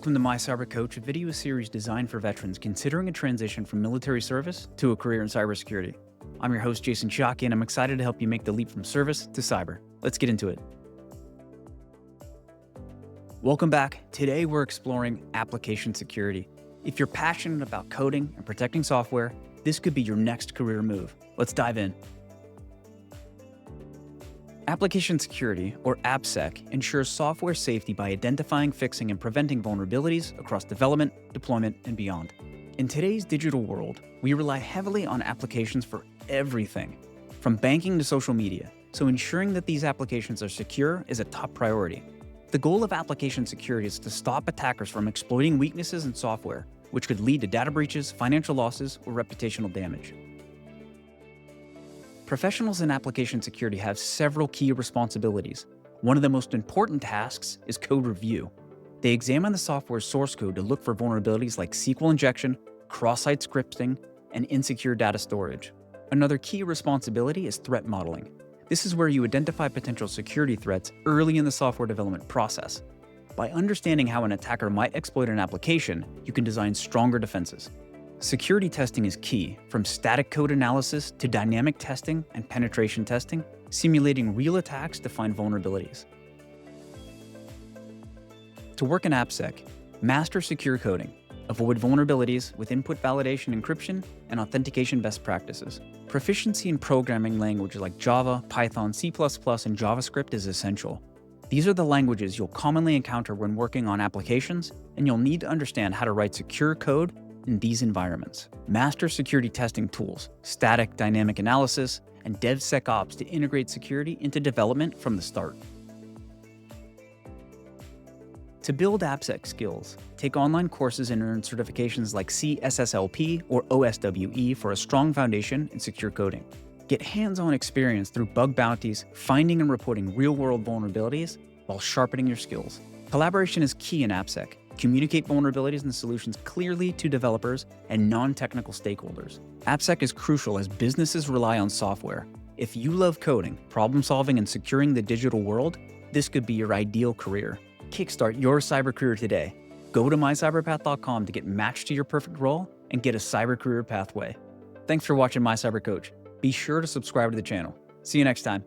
Welcome to My Cyber Coach, a video series designed for veterans considering a transition from military service to a career in cybersecurity. I'm your host, Jason Shockey, and I'm excited to help you make the leap from service to cyber. Let's get into it. Welcome back. Today we're exploring application security. If you're passionate about coding and protecting software, this could be your next career move. Let's dive in. Application security, or AppSec, ensures software safety by identifying, fixing, and preventing vulnerabilities across development, deployment, and beyond. In today's digital world, we rely heavily on applications for everything, from banking to social media, so ensuring that these applications are secure is a top priority. The goal of application security is to stop attackers from exploiting weaknesses in software, which could lead to data breaches, financial losses, or reputational damage. Professionals in application security have several key responsibilities. One of the most important tasks is code review. They examine the software's source code to look for vulnerabilities like SQL injection, cross-site scripting, and insecure data storage. Another key responsibility is threat modeling. This is where you identify potential security threats early in the software development process. By understanding how an attacker might exploit an application, you can design stronger defenses. Security testing is key, from static code analysis to dynamic testing and penetration testing, simulating real attacks to find vulnerabilities. To work in AppSec, master secure coding. Avoid vulnerabilities with input validation encryption and authentication best practices. Proficiency in programming languages like Java, Python, C++, and JavaScript is essential. These are the languages you'll commonly encounter when working on applications, and you'll need to understand how to write secure code in these environments. Master security testing tools, static dynamic analysis, and DevSecOps to integrate security into development from the start. To build AppSec skills, take online courses and earn certifications like CSSLP or OSWE for a strong foundation in secure coding. Get hands-on experience through bug bounties, finding and reporting real-world vulnerabilities while sharpening your skills. Collaboration is key in AppSec. Communicate vulnerabilities and solutions clearly to developers and non-technical stakeholders. AppSec is crucial as businesses rely on software. If you love coding, problem solving, and securing the digital world, this could be your ideal career. Kickstart your cyber career today. Go to mycyberpath.com to get matched to your perfect role and get a cyber career pathway. Thanks for watching My Cyber Coach. Be sure to subscribe to the channel. See you next time.